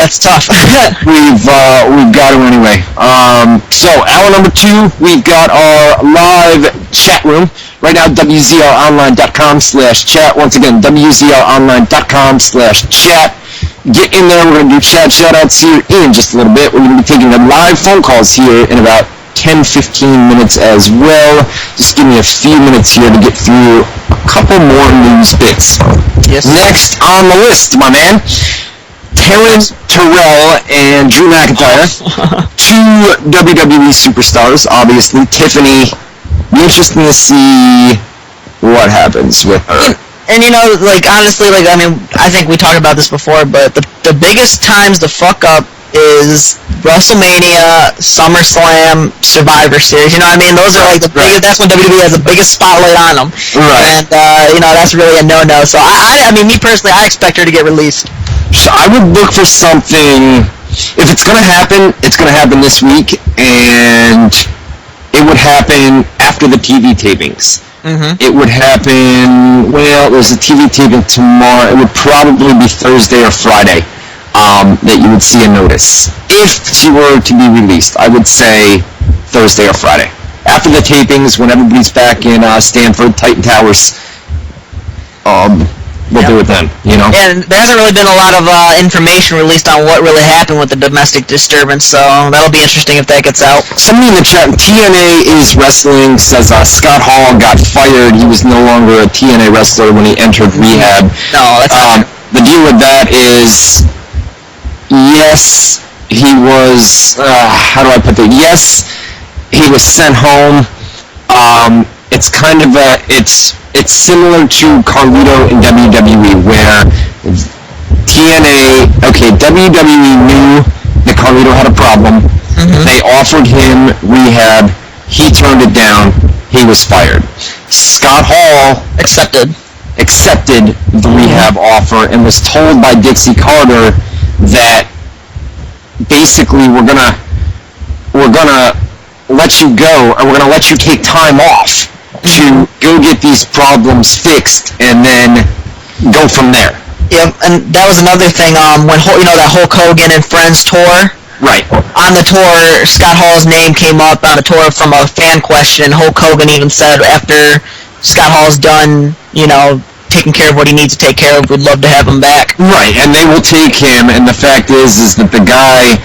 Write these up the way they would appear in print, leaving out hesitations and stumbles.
That's tough. we've got to anyway. So hour number 2, we've got our live chat room right now. WZROnline.com/chat. Once again, WZROnline.com/chat. Get in there. We're going to do chat shoutouts here in just a little bit. We're going to be taking the live phone calls here in about 10-15 minutes as well. Just give me a few minutes here to get through a couple more news bits. Yes. Next on the list, my man, Terrence Terrell and Drew McIntyre, 2 WWE superstars, obviously. Tiffany, be interesting to see what happens with her. And honestly, I think we talked about this before, but the biggest times to fuck up is WrestleMania, SummerSlam, Survivor Series. You know what I mean? Those are the biggest. That's when WWE has the biggest spotlight on them. Right. And that's really a no-no. So I mean, me personally, I expect her to get released. So I would look for something. If it's gonna happen, it's gonna happen this week, and it would happen after the TV tapings. Mm-hmm. It would happen. Well, there's a TV taping tomorrow. It would probably be Thursday or Friday. That you would see a notice. If she were to be released, I would say Thursday or Friday. After the tapings, when everybody's back in Stanford, Titan Towers, we'll do it then, And there hasn't really been a lot of information released on what really happened with the domestic disturbance, so that'll be interesting if that gets out. Somebody in the chat, TNA is Wrestling, says Scott Hall got fired. He was no longer a TNA wrestler when he entered rehab. No, that's not the deal with that is... Yes, he was, how do I put that? Yes, he was sent home. It's kind of it's similar to Carlito in WWE, where WWE knew that Carlito had a problem. Mm-hmm. They offered him rehab. He turned it down. He was fired. Scott Hall accepted the rehab offer and was told by Dixie Carter that basically we're gonna let you go, or we're gonna let you take time off to go get these problems fixed, and then go from there. Yeah, and that was another thing. When that Hulk Hogan and Friends tour. Right. On the tour, Scott Hall's name came up on the tour from a fan question. Hulk Hogan even said after Scott Hall's done, taking care of what he needs to take care of, we'd love to have him back. Right, and they will take him, and the fact is that the guy,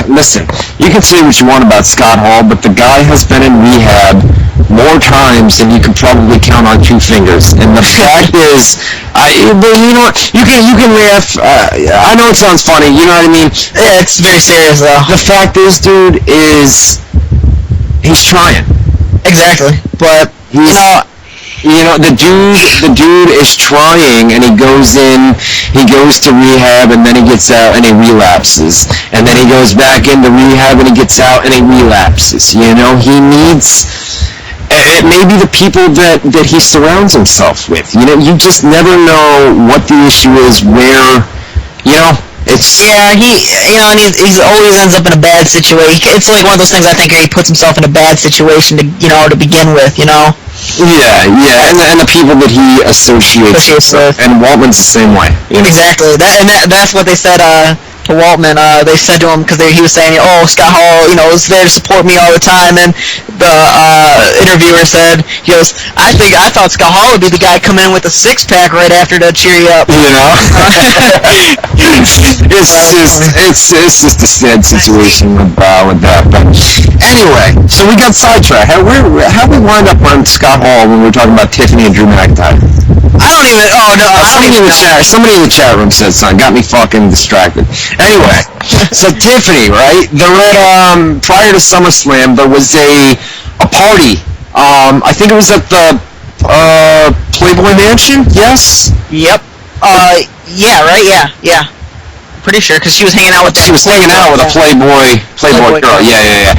listen, you can say what you want about Scott Hall, but the guy has been in rehab more times than you can probably count on 2 fingers. And the fact is, you can laugh. I know it sounds funny, you know what I mean? Yeah, it's very serious, though. The fact is, dude, he's trying. Exactly, but the dude is trying, and he goes to rehab, and then he gets out and he relapses, and then he goes back into rehab and he gets out and he relapses. He needs, it may be the people that he surrounds himself with. You just never know what the issue is, where, it's... Yeah, he always ends up in a bad situation. It's like one of those things, I think, where he puts himself in a bad situation to begin with, Yeah, and the people that he associates with. And Waltman's the same way. Exactly. That's what they said to Waltman. They said to him, because he was saying, Scott Hall, is there to support me all the time, and the interviewer said, he goes, I thought Scott Hall would be the guy coming in with a 6-pack right after to cheer you up. It's just a sad situation with that. But anyway, so we got sidetracked. How we wind up on Scott Hall when we were talking about Tiffany and Drew McIntyre? Somebody in the chat room said something, got me fucking distracted. Anyway, so Tiffany, right? They're at, prior to SummerSlam, there was a party. I think it was at the Playboy Mansion. Yes. Yep. Yeah. Right. Yeah. Pretty sure, because she was hanging out with. She was hanging out with a Playboy girl. Yeah.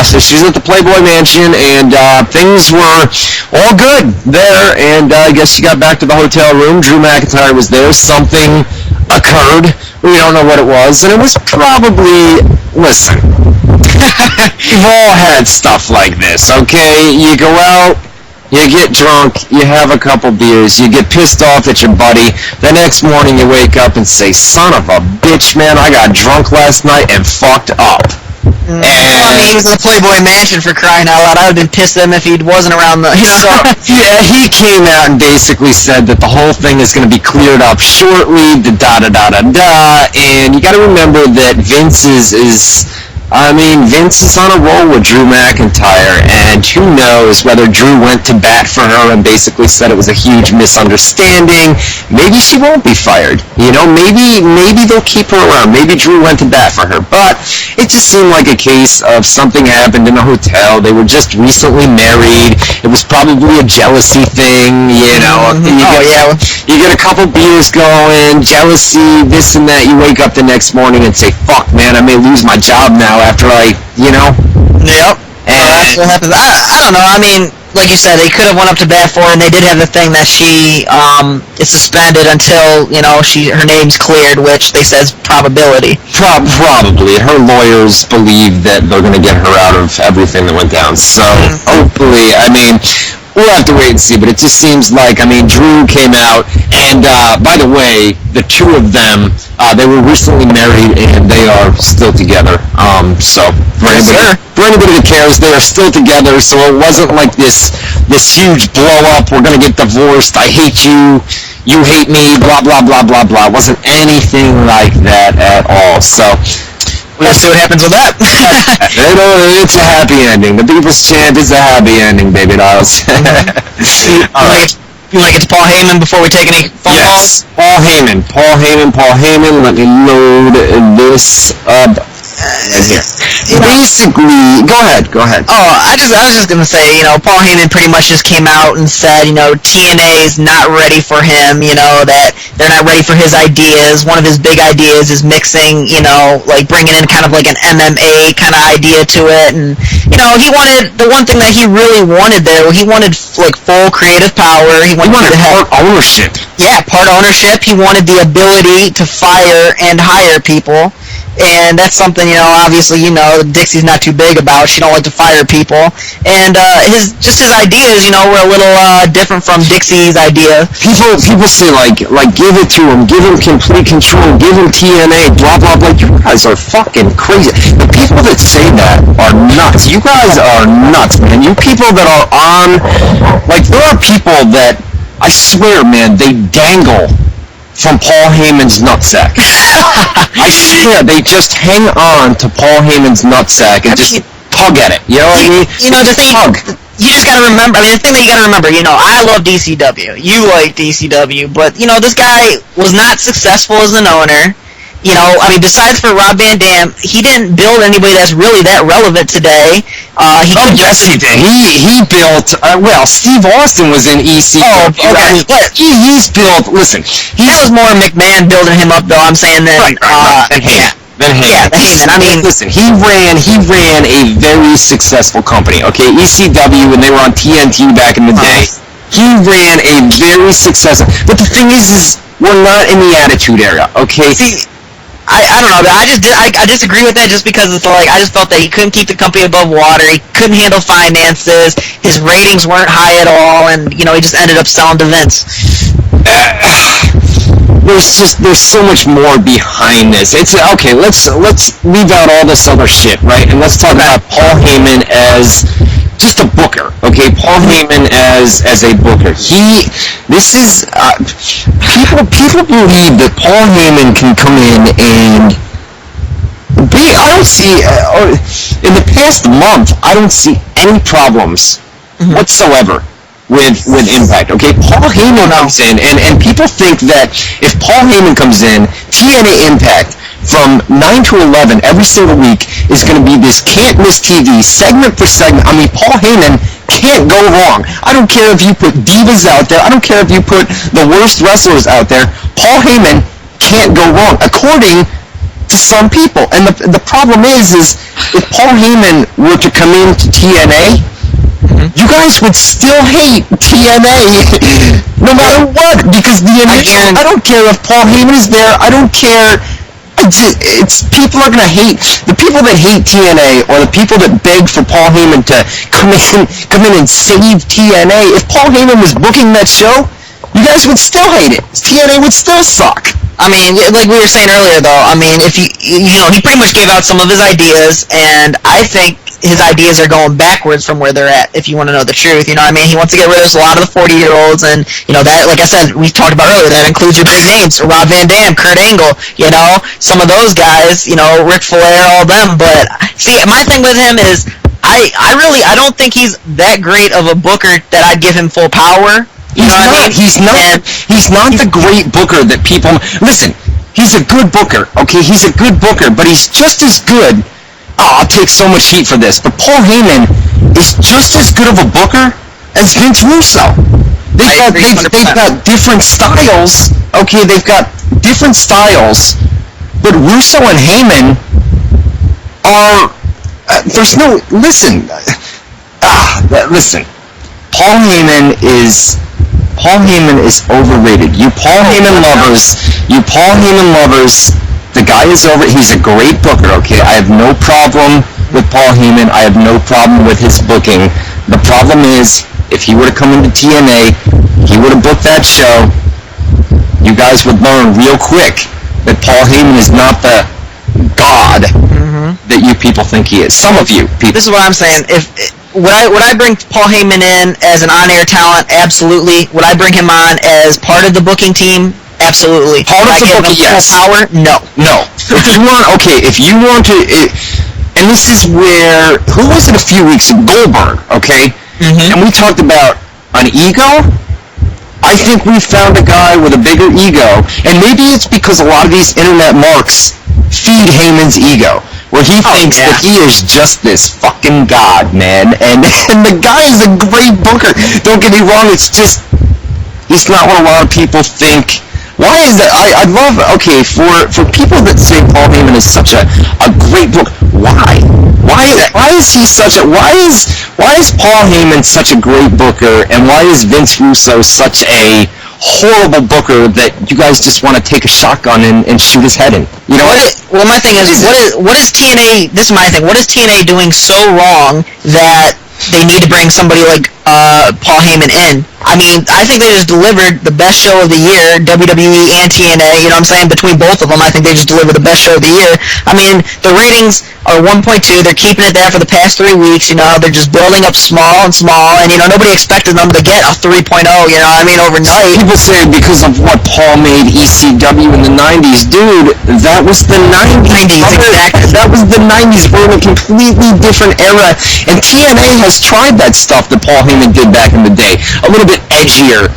So she was at the Playboy Mansion, and things were all good there. And I guess she got back to the hotel room. Drew McIntyre was there. Something occurred. We don't know what it was, and it was probably. Listen, we've all had stuff like this. Okay, you go out. You get drunk, you have a couple beers, you get pissed off at your buddy. The next morning you wake up and say, son of a bitch, man, I got drunk last night and fucked up. And I mean, he was in the Playboy Mansion, for crying out loud. I would have been pissed at him if he wasn't around the... So, yeah, he came out and basically said that the whole thing is going to be cleared up shortly, da-da-da-da-da, and you got to remember that Vince is on a roll with Drew McIntyre, and who knows whether Drew went to bat for her and basically said it was a huge misunderstanding. Maybe she won't be fired. You know, maybe they'll keep her around. Maybe Drew went to bat for her. But it just seemed like a case of something happened in a hotel. They were just recently married. It was probably a jealousy thing, you know. You get a couple beers going, jealousy, this and that. You wake up the next morning and say, fuck, man, I may lose my job now after Yep. And that's what happens. I don't know. I mean, like you said, they could have went up to bat for her, and they did have the thing that she is suspended until, you know, her name's cleared, which they say is probability. Probably. Her lawyers believe that they're going to get her out of everything that went down. So, hopefully, I mean, we'll have to wait and see, but it just seems like, I mean, Drew came out, and by the way, the two of them, they were recently married, and they are still together. So, for anybody that cares, they are still together, so it wasn't like this huge blow-up, we're going to get divorced, I hate you, you hate me, blah, blah, blah, blah, blah. It wasn't anything like that at all, so... Let's see what happens with that. It's a happy ending. The People's Champ is a happy ending, baby dolls. All right. You want to get to Paul Heyman before we take any phone calls? Paul Heyman. Let me load this up. Basically, go ahead. Oh, I was just gonna say, you know, Paul Heyman pretty much just came out and said, you know, TNA's not ready for him, you know, that they're not ready for his ideas. One of his big ideas is mixing, you know, like bringing in kind of like an MMA kind of idea to it, and, you know, he wanted, the one thing that he really wanted there, he wanted, like, full creative power. He wanted to have part ownership. Yeah, part ownership. He wanted the ability to fire and hire people. And that's something, you know, obviously, you know, Dixie's not too big about. She don't like to fire people. And his ideas, you know, were a little different from Dixie's idea. People say, like, give it to him, give him complete control, give him TNA, blah, blah, blah. You guys are fucking crazy. The people that say that are nuts. You guys are nuts, man. You people that are on, like, there are people that, I swear, man, they dangle from Paul Heyman's nutsack. I swear, they just hang on to Paul Heyman's nutsack and just tug at it. You know what I mean? You know, the thing, you just gotta remember, the thing that you gotta remember, you know, I love DCW. You like DCW, but, you know, this guy was not successful as an owner. You know, I mean, besides for Rob Van Dam, he didn't build anybody that's really that relevant today. Yes, he did. He built, Steve Austin was in ECW. Oh, okay. He's built, listen. That was more McMahon building him up, though, I'm saying, than Heyman. I mean, listen, he ran a very successful company, okay? ECW, when they were on TNT back in the day, he ran a very successful, but the thing is we're not in the Attitude Era, okay? See, I don't know, I disagree with that just because it's like, I just felt that he couldn't keep the company above water, he couldn't handle finances, his ratings weren't high at all, and, you know, he just ended up selling to Vince. There's so much more behind this. It's, okay, let's leave out all this other shit, right? And let's talk about Paul Heyman as just a booker, okay? Paul Heyman as a booker. People believe that Paul Heyman can come in and I don't see, in the past month, I don't see any problems whatsoever with Impact, okay? Paul Heyman comes in, and people think that if Paul Heyman comes in, TNA Impact, from 9 to 11 every single week is going to be this can't-miss TV, segment for segment. I mean, Paul Heyman can't go wrong. I don't care if you put divas out there. I don't care if you put the worst wrestlers out there. Paul Heyman can't go wrong, according to some people. And the problem is if Paul Heyman were to come into TNA, you guys would still hate TNA no matter what, because I don't care if Paul Heyman is there. I don't care It's people are gonna hate the people that hate TNA, or the people that beg for Paul Heyman to come in and save TNA. If Paul Heyman was booking that show, you guys would still hate it. TNA would still suck. I mean, like we were saying earlier, though, I mean, if he pretty much gave out some of his ideas, and I think his ideas are going backwards from where they're at, if you want to know the truth. You know what I mean? He wants to get rid of a lot of the 40-year-olds, and, that, like I said, we talked about earlier, that includes your big names, Rob Van Dam, Kurt Angle, some of those guys, Ric Flair, all them, but, see, my thing with him is, I don't think he's that great of a booker that I'd give him full power. He's not the great booker that people... Listen, he's a good booker, okay? He's a good booker, but he's just as good... I'll take so much heat for this, but Paul Heyman is just as good of a booker as Vince Russo. They've got different styles, okay? They've got different styles, but Russo and Heyman are... there's no... Listen. Paul Heyman is overrated. You Paul Heyman lovers, the guy is over. He's a great booker, okay? I have no problem with Paul Heyman. I have no problem with his booking. The problem is, if he were to come into TNA, he would have booked that show, you guys would learn real quick that Paul Heyman is not the god that you people think he is. Some of you people. This is what I'm saying. Would I bring Paul Heyman in as an on-air talent? Absolutely. Would I bring him on as part of the booking team? Absolutely. Part of the booking, yes. Power? No. If you want to, and this is where, who was it a few weeks ago? Goldberg, okay? And we talked about an ego. I think we found a guy with a bigger ego, and maybe it's because a lot of these internet marks feed Heyman's ego, where he thinks that he is just this fucking god, man, and the guy is a great booker. Don't get me wrong, it's just, he's not what a lot of people think. Why is that? I'd love, for people that say Paul Heyman is such a great book, why is Paul Heyman such a great booker, and why is Vince Russo such a horrible booker that you guys just want to take a shotgun and shoot his head in? You know what? Well, my thing is, what is TNA? This is my thing. What is TNA doing so wrong that they need to bring somebody like Paul Heyman in? I mean, I think they just delivered the best show of the year, WWE and TNA, you know what I'm saying? Between both of them, I think they just delivered the best show of the year. I mean, the ratings are 1.2. They're keeping it there for the past 3 weeks, They're just building up small, and, nobody expected them to get a 3.0, overnight. People say because of what Paul made ECW in the 90s. Dude, that was the 90s. Exactly. That was the 90s. We're in a completely different era. And TNA has tried that stuff that Paul Heyman did back in the day. A little bit edgier,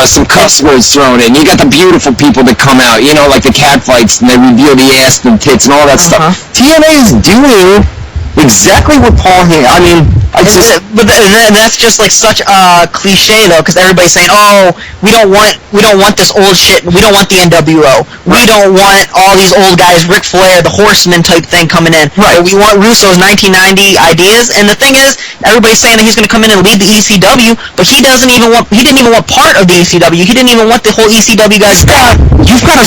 some cuss words thrown in. You got the beautiful people that come out, like the cat fights, and they reveal the ass and tits and all that stuff. TNA is doing exactly what Paul Heyman. But that's just like such a cliche though, because everybody's saying, "Oh, we don't want this old shit. We don't want the NWO. We don't want all these old guys, Ric Flair, the Horseman type thing coming in. Right. We want Russo's 1990 ideas." And the thing is, everybody's saying that he's going to come in and lead the ECW, but he didn't even want part of the ECW. He didn't even want the whole ECW guys. You've got to